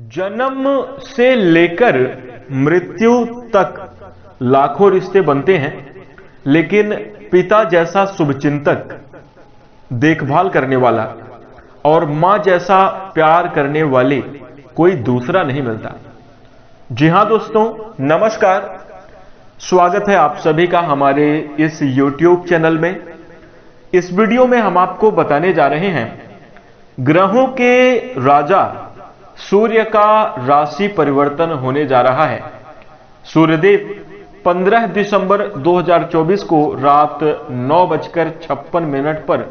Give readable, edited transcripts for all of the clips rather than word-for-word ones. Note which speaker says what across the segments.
Speaker 1: जन्म से लेकर मृत्यु तक लाखों रिश्ते बनते हैं, लेकिन पिता जैसा शुभचिंतक, देखभाल करने वाला और मां जैसा प्यार करने वाले कोई दूसरा नहीं मिलता। जी हां दोस्तों, नमस्कार। स्वागत है आप सभी का हमारे इस YouTube चैनल में। इस वीडियो में हम आपको बताने जा रहे हैं ग्रहों के राजा सूर्य का राशि परिवर्तन होने जा रहा है। सूर्यदेव 15 दिसंबर 2024 को रात 9:56 पर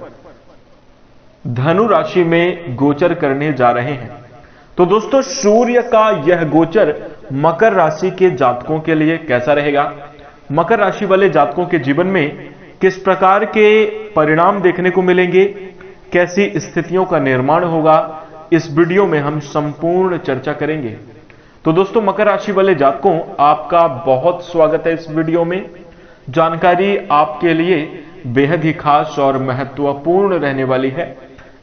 Speaker 1: धनु राशि में गोचर करने जा रहे हैं। तो दोस्तों, सूर्य का यह गोचर मकर राशि के जातकों के लिए कैसा रहेगा, मकर राशि वाले जातकों के जीवन में किस प्रकार के परिणाम देखने को मिलेंगे, कैसी स्थितियों का निर्माण होगा, इस वीडियो में हम संपूर्ण चर्चा करेंगे। तो दोस्तों, मकर राशि वाले जातकों, आपका बहुत स्वागत है इस वीडियो में। जानकारी आपके लिए बेहद ही खास और महत्वपूर्ण रहने वाली है,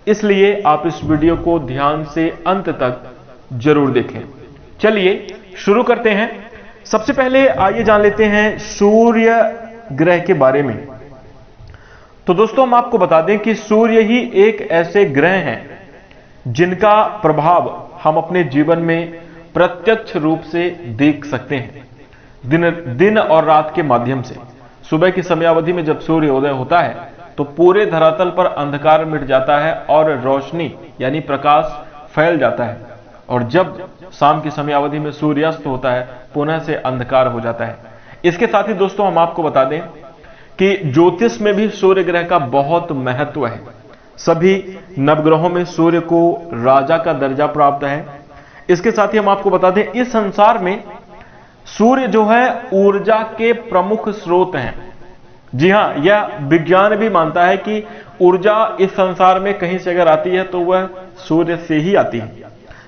Speaker 1: इसलिए आप इस वीडियो को ध्यान से अंत तक जरूर देखें। चलिए शुरू करते हैं। सबसे पहले आइए जान लेते हैं सूर्य ग्रह के बारे में। तो दोस्तों, हम आपको बता दें कि सूर्य ही एक ऐसे ग्रह हैं जिनका प्रभाव हम अपने जीवन में प्रत्यक्ष रूप से देख सकते हैं, दिन और रात के माध्यम से। सुबह की समयावधि में जब सूर्योदय होता है तो पूरे धरातल पर अंधकार मिट जाता है और रोशनी यानी प्रकाश फैल जाता है, और जब शाम की समयावधि में सूर्यास्त होता है पुनः से अंधकार हो जाता है। इसके साथ ही दोस्तों, हम आपको बता दें कि ज्योतिष में भी सूर्य ग्रह का बहुत महत्व है। सभी नवग्रहों में सूर्य को राजा का दर्जा प्राप्त है। इसके साथ ही हम आपको बता दें, इस संसार में सूर्य जो है ऊर्जा के प्रमुख स्रोत हैं। जी हां, यह विज्ञान भी मानता है कि ऊर्जा इस संसार में कहीं से अगर आती है तो वह सूर्य से ही आती है,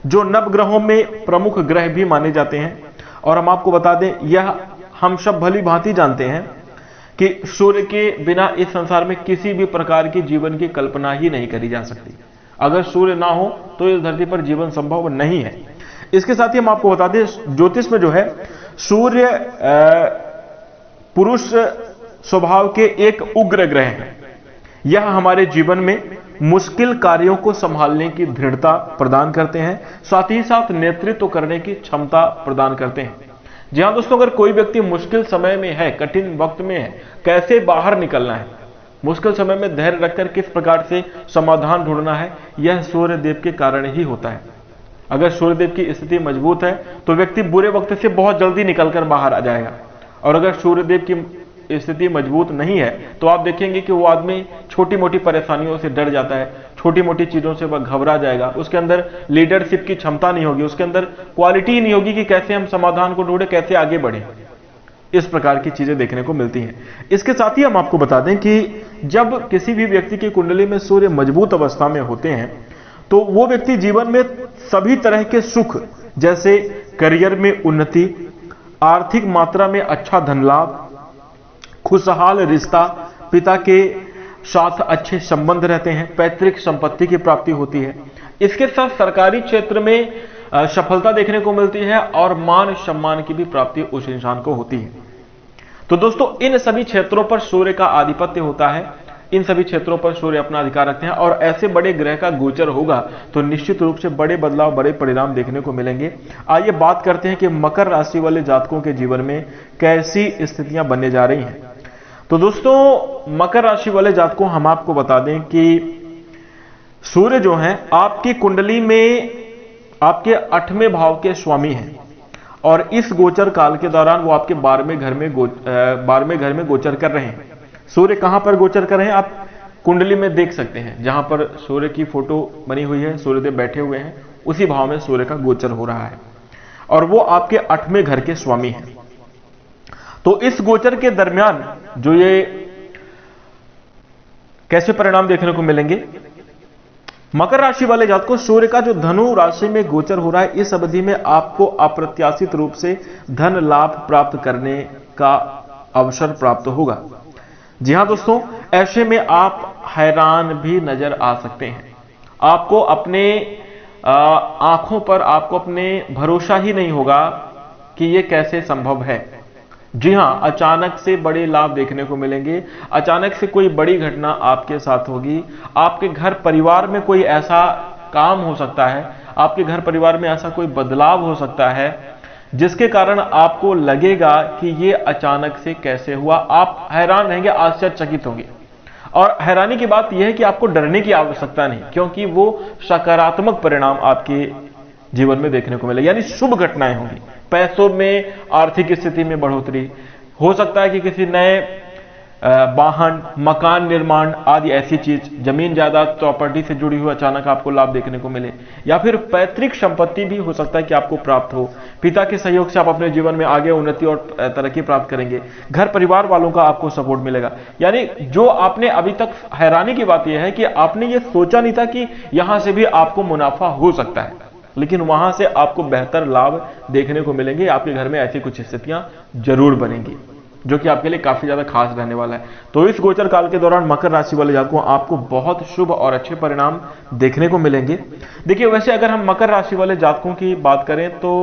Speaker 1: जो नवग्रहों में प्रमुख ग्रह भी माने जाते हैं। और हम आपको बता दें, यह हम सब भली भांति जानते हैं कि सूर्य के बिना इस संसार में किसी भी प्रकार की जीवन की कल्पना ही नहीं करी जा सकती। अगर सूर्य ना हो तो इस धरती पर जीवन संभव नहीं है। इसके साथ ही हम आपको बता दें, ज्योतिष में जो है सूर्य पुरुष स्वभाव के एक उग्र ग्रह है। यह हमारे जीवन में मुश्किल कार्यों को संभालने की दृढ़ता प्रदान करते हैं, साथ ही साथ नेतृत्व करने की क्षमता प्रदान करते हैं। जी हां दोस्तों, अगर कोई व्यक्ति मुश्किल समय में है, कठिन वक्त में है, कैसे बाहर निकलना है, मुश्किल समय में धैर्य रखकर किस प्रकार से समाधान ढूंढना है, यह सूर्यदेव के कारण ही होता है। अगर सूर्यदेव की स्थिति मजबूत है तो व्यक्ति बुरे वक्त से बहुत जल्दी निकलकर बाहर आ जाएगा, और अगर सूर्यदेव की स्थिति मजबूत नहीं है तो आप देखेंगे कि वो आदमी छोटी मोटी परेशानियों से डर जाता है, छोटी मोटी चीजों से वह घबरा जाएगा, उसके अंदर लीडरशिप की क्षमता नहीं होगी, उसके अंदर क्वालिटी ही नहीं होगी कि कैसे हम समाधान को ढूंढे, कैसे आगे बढ़े। इस प्रकार की चीजें देखने को मिलती हैं। इसके साथ ही हम आपको बता दें कि जब किसी भी व्यक्ति की कुंडली में सूर्य मजबूत अवस्था में होते हैं तो वो व्यक्ति जीवन में सभी तरह के सुख, जैसे करियर में उन्नति, आर्थिक मात्रा में अच्छा धन लाभ, खुशहाल रिश्ता, पिता के साथ अच्छे संबंध रहते हैं, पैतृक संपत्ति की प्राप्ति होती है। इसके साथ सरकारी क्षेत्र में सफलता देखने को मिलती है और मान सम्मान की भी प्राप्ति उस इंसान को होती है। तो दोस्तों, इन सभी क्षेत्रों पर सूर्य का आधिपत्य होता है, इन सभी क्षेत्रों पर सूर्य अपना अधिकार रखते हैं, और ऐसे बड़े ग्रह का गोचर होगा तो निश्चित रूप से बड़े बदलाव, बड़े परिणाम देखने को मिलेंगे। आइए बात करते हैं कि मकर राशि वाले जातकों के जीवन में कैसी स्थितियां बनने जा रही हैं। तो दोस्तों, मकर राशि वाले जातकों, हम आपको बता दें कि सूर्य जो है आपकी कुंडली में आपके 8वें भाव के स्वामी हैं, और इस गोचर काल के दौरान वो आपके 12वें घर में गोचर कर रहे हैं। सूर्य कहां पर गोचर कर रहे हैं आप कुंडली में देख सकते हैं, जहां पर सूर्य की फोटो बनी हुई है, सूर्यदेव बैठे हुए हैं, उसी भाव में सूर्य का गोचर हो रहा है, और वो आपके 8वें घर के स्वामी हैं। तो इस गोचर के दरमियान जो ये कैसे परिणाम देखने को मिलेंगे, मकर राशि वाले जातकों, सूर्य का जो धनु राशि में गोचर हो रहा है, इस अवधि में आपको अप्रत्याशित रूप से धन लाभ प्राप्त करने का अवसर प्राप्त होगा। जी हां दोस्तों, ऐसे में आप हैरान भी नजर आ सकते हैं। आपको अपने आंखों पर आपको अपने भरोसा ही नहीं होगा कि ये कैसे संभव है। जी हां, अचानक से बड़े लाभ देखने को मिलेंगे, अचानक से कोई बड़ी घटना आपके साथ होगी, आपके घर परिवार में कोई ऐसा काम हो सकता है, आपके घर परिवार में ऐसा कोई बदलाव हो सकता है जिसके कारण आपको लगेगा कि ये अचानक से कैसे हुआ। आप हैरान रहेंगे, आश्चर्यचकित होंगे। और हैरानी की बात यह है कि आपको डरने की आवश्यकता नहीं, क्योंकि वो सकारात्मक परिणाम आपके जीवन में देखने को मिले, यानी शुभ घटनाएं होंगी। पैसों में, आर्थिक स्थिति में बढ़ोतरी हो सकता है कि किसी नए वाहन, मकान निर्माण आदि ऐसी चीज, जमीन जायदाद, प्रॉपर्टी से जुड़ी हुई अचानक आपको लाभ देखने को मिले, या फिर पैतृक संपत्ति भी हो सकता है कि आपको प्राप्त हो। पिता के सहयोग से आप अपने जीवन में आगे उन्नति और तरक्की प्राप्त करेंगे। घर परिवार वालों का आपको सपोर्ट मिलेगा। यानी जो आपने अभी तक, हैरानी की बात यह है कि आपने ये सोचा नहीं था कि यहां से भी आपको मुनाफा हो सकता है, लेकिन वहां से आपको बेहतर लाभ देखने को मिलेंगे। आपके घर में ऐसी कुछ स्थितियां जरूर बनेंगी जो कि आपके लिए काफी ज्यादा खास रहने वाला है। तो इस गोचर काल के दौरान मकर राशि वाले जातकों आपको बहुत शुभ और अच्छे परिणाम देखने को मिलेंगे। देखिए, वैसे अगर हम मकर राशि वाले जातकों की बात करें तो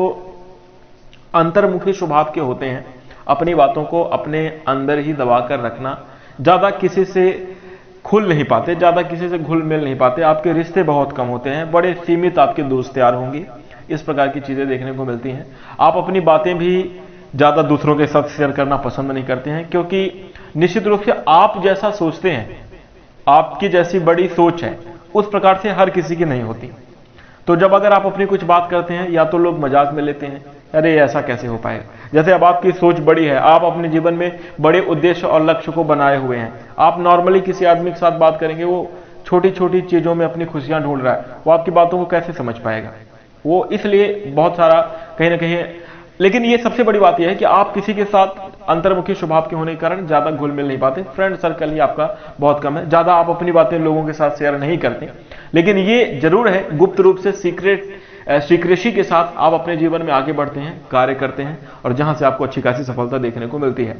Speaker 1: अंतर्मुखी स्वभाव के होते हैं, अपनी बातों को अपने अंदर ही दबा कर रखना, ज्यादा किसी से खुल नहीं पाते, ज्यादा किसी से घुल मिल नहीं पाते, आपके रिश्ते बहुत कम होते हैं, बड़े सीमित आपके दोस्त यार होंगे, इस प्रकार की चीजें देखने को मिलती हैं। आप अपनी बातें भी ज्यादा दूसरों के साथ शेयर करना पसंद नहीं करते हैं, क्योंकि निश्चित रूप से आप जैसा सोचते हैं, आपकी जैसी बड़ी सोच है, उस प्रकार से हर किसी की नहीं होती। तो जब अगर आप अपनी कुछ बात करते हैं, या तो लोग मजाक में लेते हैं, अरे ऐसा कैसे हो पाएगा। जैसे अब आपकी सोच बड़ी है, आप अपने जीवन में बड़े उद्देश्य और लक्ष्य को बनाए हुए हैं, आप नॉर्मली किसी आदमी के साथ बात करेंगे, वो छोटी छोटी चीजों में अपनी खुशियां ढूंढ रहा है, वो आपकी बातों को कैसे समझ पाएगा। वो इसलिए बहुत सारा कहीं ना कहीं, लेकिन ये सबसे बड़ी बात यह है कि आप किसी के साथ अंतर्मुखी स्वभाव के होने के कारण ज्यादा घुल मिल नहीं पाते, फ्रेंड सर्कल ही आपका बहुत कम है, ज्यादा आप अपनी बातें लोगों के साथ शेयर नहीं करते। लेकिन ये जरूर है, गुप्त रूप से सीक्रेसी के साथ आप अपने जीवन में आगे बढ़ते हैं, कार्य करते हैं, और जहां से आपको अच्छी खासी सफलता देखने को मिलती है।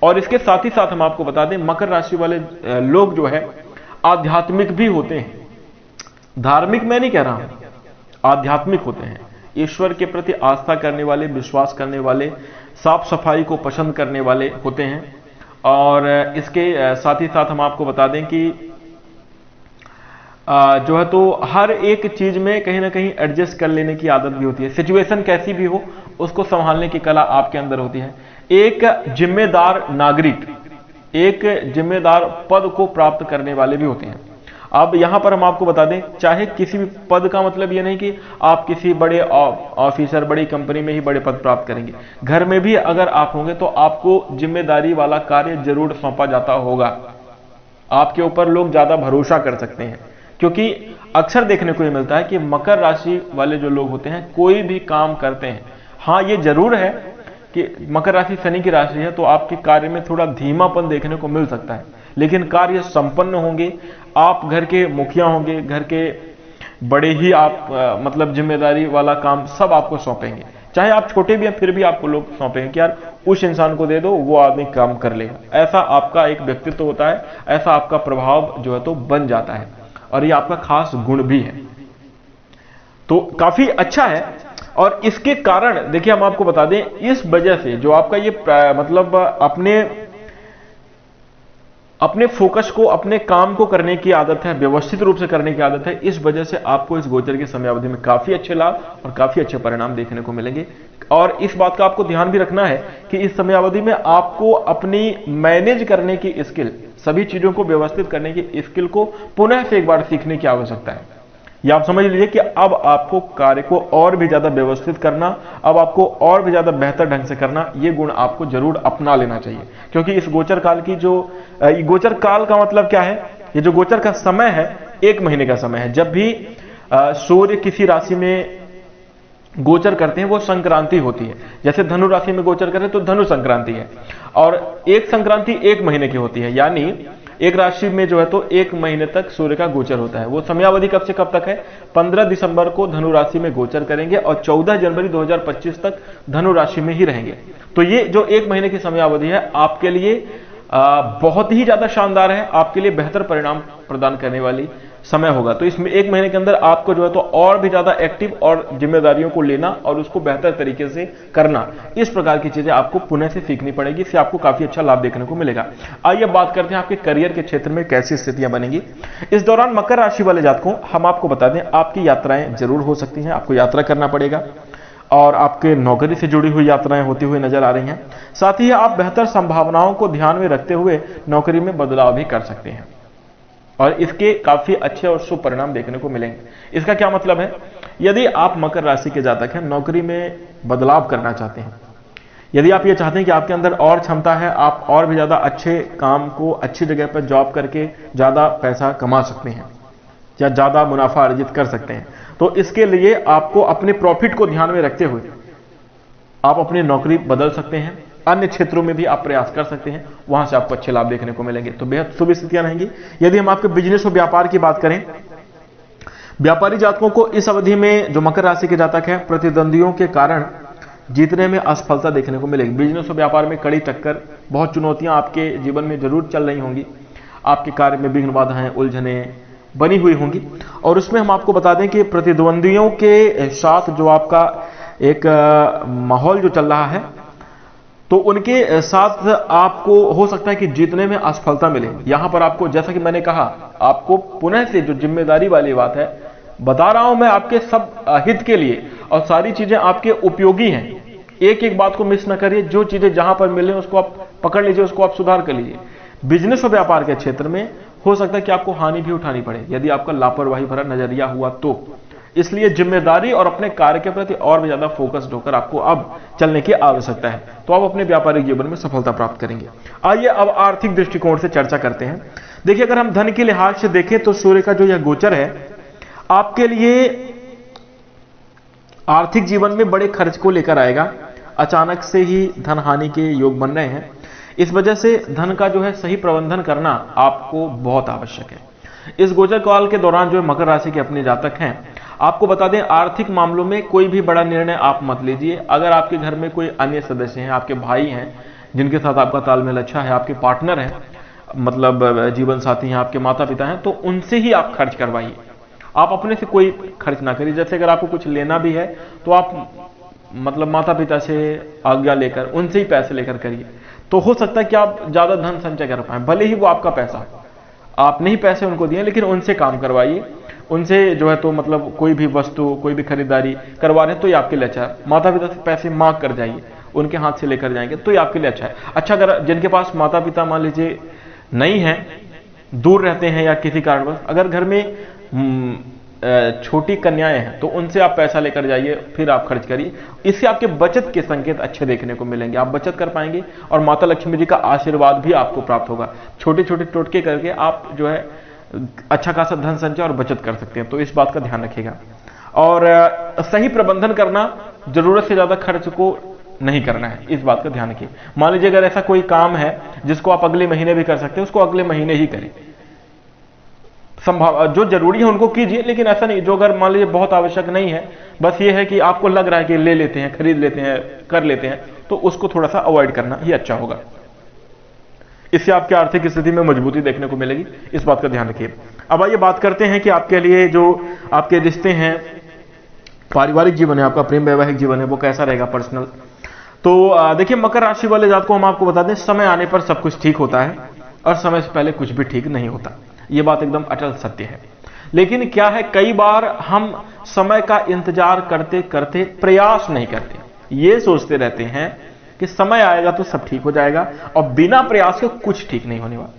Speaker 1: और इसके साथ ही साथ हम आपको बता दें, मकर राशि वाले लोग जो है आध्यात्मिक भी होते हैं। धार्मिक मैं नहीं कह रहा हूं, आध्यात्मिक होते हैं, ईश्वर के प्रति आस्था करने वाले, विश्वास करने वाले, साफ सफाई को पसंद करने वाले होते हैं। और इसके साथ ही साथ हम आपको बता दें कि जो है तो हर एक चीज में कहीं ना कहीं एडजस्ट कर लेने की आदत भी होती है। सिचुएशन कैसी भी हो, उसको संभालने की कला आपके अंदर होती है। एक जिम्मेदार नागरिक, एक जिम्मेदार पद को प्राप्त करने वाले भी होते हैं। अब यहां पर हम आपको बता दें, चाहे किसी भी पद का मतलब यह नहीं कि आप किसी बड़े ऑफिसर, बड़ी कंपनी में ही बड़े पद प्राप्त करेंगे। घर में भी अगर आप होंगे तो आपको जिम्मेदारी वाला कार्य जरूर सौंपा जाता होगा। आपके ऊपर लोग ज्यादा भरोसा कर सकते हैं, क्योंकि अक्सर देखने को यह मिलता है कि मकर राशि वाले जो लोग होते हैं कोई भी काम करते हैं, हाँ ये जरूर है कि मकर राशि शनि की राशि है, तो आपके कार्य में थोड़ा धीमापन देखने को मिल सकता है, लेकिन कार्य संपन्न होंगे। आप घर के मुखिया होंगे, घर के बड़े ही आप मतलब जिम्मेदारी वाला काम सब आपको सौंपेंगे, चाहे आप छोटे भी हैं फिर भी आपको लोग सौंपेंगे कि यार उस इंसान को दे दो, वो आदमी काम कर लेगा। ऐसा आपका एक व्यक्तित्व होता है, ऐसा आपका प्रभाव जो है तो बन जाता है, और ये आपका खास गुण भी है, तो काफी अच्छा है। और इसके कारण देखिए हम आपको बता दें, इस वजह से जो आपका ये मतलब अपने फोकस को, अपने काम को करने की आदत है, व्यवस्थित रूप से करने की आदत है, इस वजह से आपको इस गोचर की समयावधि में काफी अच्छे लाभ और काफी अच्छे परिणाम देखने को मिलेंगे। और इस बात का आपको ध्यान भी रखना है कि इस समयावधि में आपको अपनी मैनेज करने की स्किल, सभी चीजों को व्यवस्थित करने की स्किल को पुनः से एक बार सीखने की आवश्यकता है। या आप समझ लीजिए कि अब आपको कार्य को और भी ज्यादा व्यवस्थित करना, अब आपको और भी ज्यादा बेहतर ढंग से करना, ये गुण आपको जरूर अपना लेना चाहिए। क्योंकि इस गोचर काल की जो गोचर काल का मतलब क्या है, ये जो गोचर का समय है 1 महीने का समय है। जब भी सूर्य किसी राशि में गोचर करते हैं वो संक्रांति होती है। जैसे धनु राशि में गोचर करें तो धनु संक्रांति है, और एक संक्रांति 1 महीने की होती है, यानी एक राशि में जो है तो 1 महीने तक सूर्य का गोचर होता है। वो समयावधि कब से कब तक है, 15 दिसंबर को धनु राशि में गोचर करेंगे और 14 जनवरी 2025 तक धनु राशि में ही रहेंगे। तो ये जो 1 महीने की समयावधि है आपके लिए बहुत ही ज्यादा शानदार है, आपके लिए बेहतर परिणाम प्रदान करने वाली समय होगा। तो इसमें 1 महीने के अंदर आपको जो है तो और भी ज्यादा एक्टिव और जिम्मेदारियों को लेना और उसको बेहतर तरीके से करना, इस प्रकार की चीजें आपको पुनः से सीखनी पड़ेगी। इससे आपको काफी अच्छा लाभ देखने को मिलेगा। आइए बात करते हैं आपके करियर के क्षेत्र में कैसी स्थितियां बनेंगी। इस दौरान मकर राशि वाले जातकों, हम आपको बता दें, आपकी यात्राएं जरूर हो सकती हैं, आपको यात्रा करना पड़ेगा और आपके नौकरी से जुड़ी हुई यात्राएं होती हुई नजर आ रही हैं। साथ ही आप बेहतर संभावनाओं को ध्यान में रखते हुए नौकरी में बदलाव भी कर सकते हैं और इसके काफी अच्छे और शुभ परिणाम देखने को मिलेंगे। इसका क्या मतलब है? यदि आप मकर राशि के जातक हैं, नौकरी में बदलाव करना चाहते हैं, यदि आप ये चाहते हैं कि आपके अंदर और क्षमता है, आप और भी ज्यादा अच्छे काम को अच्छी जगह पर जॉब करके ज्यादा पैसा कमा सकते हैं या ज्यादा मुनाफा अर्जित कर सकते हैं, तो इसके लिए आपको अपने प्रॉफिट को ध्यान में रखते हुए आप अपनी नौकरी बदल सकते हैं। अन्य क्षेत्रों में भी आप प्रयास कर सकते हैं, वहां से आपको अच्छे लाभ देखने को मिलेंगे। तो बेहद शुभ स्थितियां रहेंगी। यदि हम आपके बिजनेस और व्यापार की बात करें, व्यापारी जातकों को इस अवधि में जो मकर राशि के जातक हैं, प्रतिद्वंदियों के कारण जीतने में असफलता देखने को मिलेगी। बिजनेस और व्यापार में कड़ी टक्कर, बहुत चुनौतियां आपके जीवन में जरूर चल रही होंगी। आपके कार्य में विघ्न बाधाएं, उलझने बनी हुई होंगी और उसमें हम आपको बता दें कि प्रतिद्वंदियों के साथ जो आपका एक माहौल जो चल रहा है, तो उनके साथ आपको हो सकता है कि जीतने में असफलता मिले। यहां पर आपको, जैसा कि मैंने कहा, आपको पुनः से जो जिम्मेदारी वाली बात है, बता रहा हूं मैं आपके सब हित के लिए और सारी चीजें आपके उपयोगी हैं। एक एक बात को मिस ना करिए, जो चीजें जहां पर मिले उसको आप पकड़ लीजिए, उसको आप सुधार कर लीजिए। बिजनेस और व्यापार के क्षेत्र में हो सकता है कि आपको हानि भी उठानी पड़े यदि आपका लापरवाही भरा नजरिया हुआ तो। इसलिए जिम्मेदारी और अपने कार्य के प्रति और भी ज्यादा फोकस्ड होकर आपको अब चलने की आवश्यकता है, तो आप अपने व्यापारिक जीवन में सफलता प्राप्त करेंगे। आइए अब आर्थिक दृष्टिकोण से चर्चा करते हैं। देखिए, अगर हम धन के लिहाज से देखें तो सूर्य का जो यह गोचर है आपके लिए आर्थिक जीवन में बड़े खर्च को लेकर आएगा। अचानक से ही धन हानि के योग बन रहे हैं, इस वजह से धन का जो है सही प्रबंधन करना आपको बहुत आवश्यक है। इस गोचर काल के दौरान जो मकर राशि के अपने जातक हैं, आपको बता दें, आर्थिक मामलों में कोई भी बड़ा निर्णय आप मत लीजिए। अगर आपके घर में कोई अन्य सदस्य हैं, आपके भाई हैं जिनके साथ आपका तालमेल अच्छा है, आपके पार्टनर हैं, मतलब जीवन साथी हैं, आपके माता पिता हैं, तो उनसे ही आप खर्च करवाइए। आप अपने से कोई खर्च ना करिए। जैसे अगर आपको कुछ लेना भी है तो आप मतलब माता पिता से आज्ञा लेकर उनसे ही पैसे लेकर करिए, तो हो सकता है कि आप ज्यादा धन संचय कर पाए। भले ही वो आपका पैसा, आपने ही पैसे उनको दिए, लेकिन उनसे काम करवाइए। उनसे जो है तो मतलब कोई भी वस्तु, कोई भी खरीदारी करवा रहे हैं तो ये आपके लिए अच्छा है। माता पिता से पैसे मांग कर जाइए, उनके हाथ से लेकर जाएंगे तो ये आपके लिए अच्छा है। अच्छा, अगर जिनके पास माता पिता मान लीजिए नहीं है, दूर रहते हैं या किसी कारणवश, अगर घर में छोटी कन्याएं हैं तो उनसे आप पैसा लेकर जाइए, फिर आप खर्च करिए। इससे आपके बचत के संकेत अच्छे देखने को मिलेंगे, आप बचत कर पाएंगे और माता लक्ष्मी जी का आशीर्वाद भी आपको प्राप्त होगा। छोटे छोटे टोटके करके आप जो है अच्छा खासा धन संचय और बचत कर सकते हैं, तो इस बात का ध्यान रखिएगा। और सही प्रबंधन करना, जरूरत से ज्यादा खर्च को नहीं करना है, इस बात का ध्यान रखिए। मान लीजिए अगर ऐसा कोई काम है जिसको आप अगले महीने भी कर सकते हैं, उसको अगले महीने ही करें। संभव जो जरूरी है उनको कीजिए, लेकिन ऐसा नहीं जो अगर मान लीजिए बहुत आवश्यक नहीं है, बस ये है कि आपको लग रहा है कि ले लेते हैं, खरीद लेते हैं, कर लेते हैं, तो उसको थोड़ा सा अवॉइड करना ही अच्छा होगा। इससे आपकी आर्थिक स्थिति में मजबूती देखने को मिलेगी, इस बात का ध्यान रखिए। अब आइए बात करते हैं कि आपके लिए जो आपके रिश्ते हैं, पारिवारिक जीवन है, आपका प्रेम वैवाहिक जीवन है, वो कैसा रहेगा, पर्सनल। तो देखिए, मकर राशि वाले जात को हम आपको बता दें, समय आने पर सब कुछ ठीक होता है और समय से पहले कुछ भी ठीक नहीं होता। ये बात एकदम अटल सत्य है। लेकिन क्या है, कई बार हम समय का इंतजार करते करते प्रयास नहीं करते, ये सोचते रहते हैं कि समय आएगा तो सब ठीक हो जाएगा, और बिना प्रयास के कुछ ठीक नहीं होने वाला।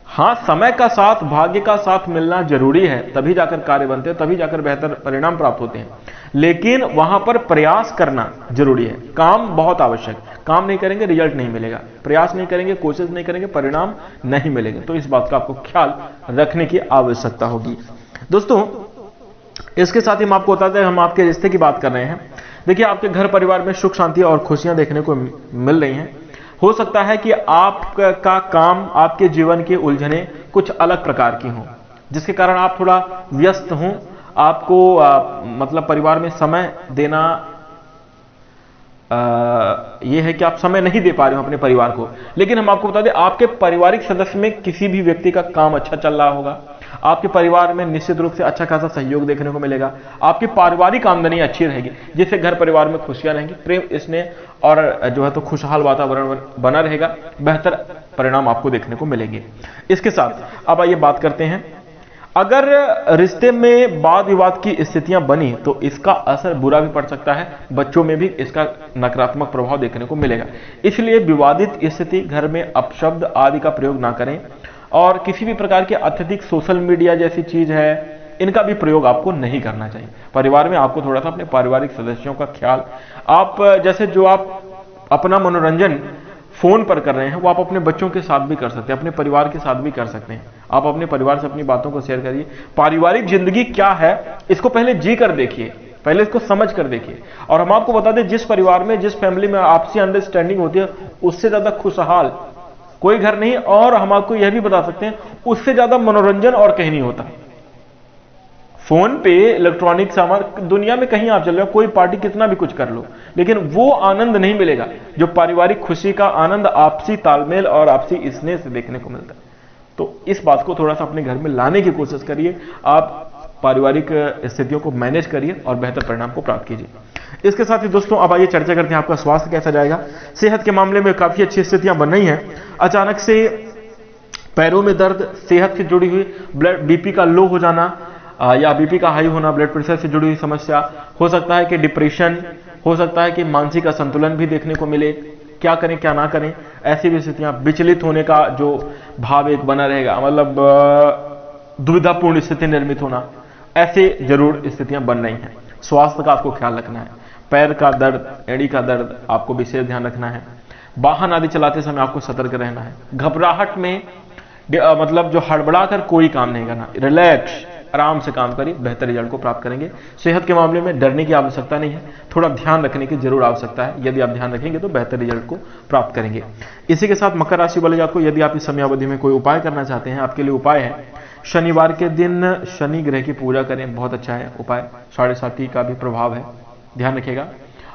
Speaker 1: हां, समय का साथ, भाग्य का साथ मिलना जरूरी है, तभी जाकर कार्य बनते हैं, तभी जाकर बेहतर परिणाम प्राप्त होते हैं। लेकिन वहां पर प्रयास करना जरूरी है। काम बहुत आवश्यक, काम नहीं करेंगे रिजल्ट नहीं मिलेगा, प्रयास नहीं करेंगे, कोशिश नहीं करेंगे, परिणाम नहीं मिलेंगे। तो इस बात का आपको ख्याल रखने की आवश्यकता होगी। दोस्तों, इसके साथ ही हम आपको बताते हैं, हम आपके रिश्ते की बात कर रहे हैं। देखिए, आपके घर परिवार में सुख शांति और खुशियां देखने को मिल रही हैं। हो सकता है कि आपका काम, आपके जीवन की उलझने कुछ अलग प्रकार की हों, जिसके कारण आप थोड़ा व्यस्त हों। आपको मतलब परिवार में समय देना, यह है कि आप समय नहीं दे पा रहे हो अपने परिवार को। लेकिन हम आपको बता दें, आपके पारिवारिक सदस्य में किसी भी व्यक्ति का काम अच्छा चल रहा होगा, आपके परिवार में निश्चित रूप से अच्छा खासा सहयोग देखने को मिलेगा। आपकी पारिवारिक आमदनी अच्छी रहेगी, जिससे घर परिवार में खुशियां रहेंगी, प्रेम स्नेह और जो है तो खुशहाल वातावरण बना रहेगा। बेहतर परिणाम आपको देखने को मिलेंगे। इसके साथ अब आइए बात करते हैं, अगर रिश्ते में वाद विवाद की स्थितियां बनी तो इसका असर बुरा भी पड़ सकता है, बच्चों में भी इसका नकारात्मक प्रभाव देखने को मिलेगा। इसलिए विवादित स्थिति घर में अपशब्द आदि का प्रयोग ना करें, और किसी भी प्रकार के अत्यधिक सोशल मीडिया जैसी चीज है इनका भी प्रयोग आपको नहीं करना चाहिए। परिवार में आपको थोड़ा सा अपने पारिवारिक सदस्यों का ख्याल, आप जैसे जो आप अपना मनोरंजन फोन पर कर रहे हैं वो आप अपने बच्चों के साथ भी कर सकते हैं, अपने परिवार के साथ भी कर सकते हैं। आप अपने परिवार से अपनी बातों को शेयर करिए। पारिवारिक जिंदगी क्या है इसको पहले जी कर देखिए, पहले इसको समझ कर देखिए। और हम आपको बता दें, जिस परिवार में, जिस फैमिली में आपसी अंडरस्टैंडिंग होती है उससे ज्यादा खुशहाल कोई घर नहीं। और हम आपको यह भी बता सकते हैं उससे ज्यादा मनोरंजन और कहीं नहीं होता। फोन पे इलेक्ट्रॉनिक सामान, दुनिया में कहीं आप चल रहे हो, कोई पार्टी कितना भी कुछ कर लो, लेकिन वो आनंद नहीं मिलेगा जो पारिवारिक खुशी का आनंद आपसी तालमेल और आपसी स्नेह से देखने को मिलता है। तो इस बात को थोड़ा सा अपने घर में लाने की कोशिश करिए। आप पारिवारिक स्थितियों को मैनेज करिए और बेहतर परिणाम को प्राप्त कीजिए। इसके साथ ही दोस्तों अब आइए चर्चा करते हैं आपका स्वास्थ्य कैसा जाएगा। सेहत के मामले में काफी अच्छी स्थितियां बन रही हैं। अचानक से पैरों में दर्द, सेहत से जुड़ी हुई ब्लड बीपी का लो हो जाना या बीपी का हाई होना, ब्लड प्रेशर से जुड़ी हुई समस्या, हो सकता है कि डिप्रेशन, हो सकता है कि मानसिक असंतुलन भी देखने को मिले। क्या करें क्या ना करें, ऐसी भी स्थितियां, विचलित होने का जो भाव एक बना रहेगा, मतलब दुविधापूर्ण स्थिति निर्मित होना, ऐसे जरूर स्थितियां बन रही हैं। स्वास्थ्य का आपको ख्याल रखना है। पैर का दर्द, एड़ी का दर्द आपको विशेष ध्यान रखना है। वाहन आदि चलाते समय आपको सतर्क रहना है। घबराहट में मतलब जो हड़बड़ा कर कोई काम नहीं करना, रिलैक्स आराम से काम करिए, बेहतर रिजल्ट को प्राप्त करेंगे। सेहत के मामले में डरने की आवश्यकता नहीं है, थोड़ा ध्यान रखने की जरूर आवश्यकता है। यदि आप ध्यान रखेंगे तो बेहतर रिजल्ट को प्राप्त करेंगे। इसी के साथ मकर राशि वाले जातकों, यदि आप इस समयावधि में कोई उपाय करना चाहते हैं, आपके लिए उपाय है शनिवार के दिन शनि ग्रह की पूजा करें, बहुत अच्छा है उपाय। 7.5 का भी प्रभाव है, ध्यान रखिएगा।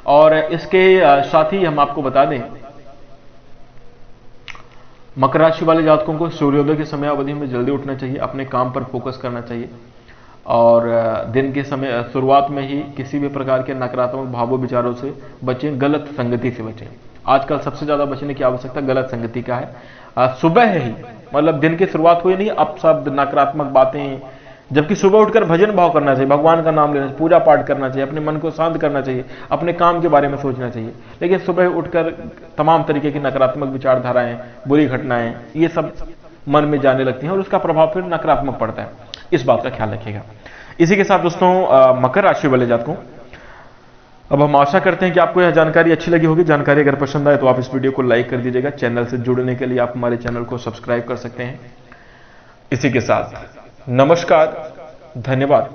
Speaker 1: और इसके साथ ही हम आपको बता दें, मकर राशि वाले जातकों को सूर्योदय की समयावधि में जल्दी उठना चाहिए, अपने काम पर फोकस करना चाहिए और दिन के समय शुरुआत में ही किसी भी प्रकार के नकारात्मक भावों विचारों से बचें, गलत संगति से बचें। आजकल सबसे ज्यादा बचने की आवश्यकता गलत संगति का है। सुबह ही, मतलब दिन की शुरुआत हुई नहीं, अपशब्द, नकारात्मक बातें, जबकि सुबह उठकर भजन भाव करना चाहिए, भगवान का नाम लेना चाहिए, पूजा पाठ करना चाहिए, अपने मन को शांत करना चाहिए, अपने काम के बारे में सोचना चाहिए। लेकिन सुबह उठकर तमाम तरीके की नकारात्मक विचारधाराएं, बुरी घटनाएं, ये सब मन में जाने लगती हैं और उसका प्रभाव फिर नकारात्मक पड़ता है। इस बात का ख्याल रखिएगा। इसी के साथ दोस्तों मकर राशि वाले जातकों, अब हम आशा करते हैं कि आपको यह जानकारी अच्छी लगी होगी। जानकारी अगर पसंद आए तो आप इस वीडियो को लाइक कर दीजिएगा। चैनल से जुड़ने के लिए आप हमारे चैनल को सब्सक्राइब कर सकते हैं। इसी के साथ नमस्कार, धन्यवाद।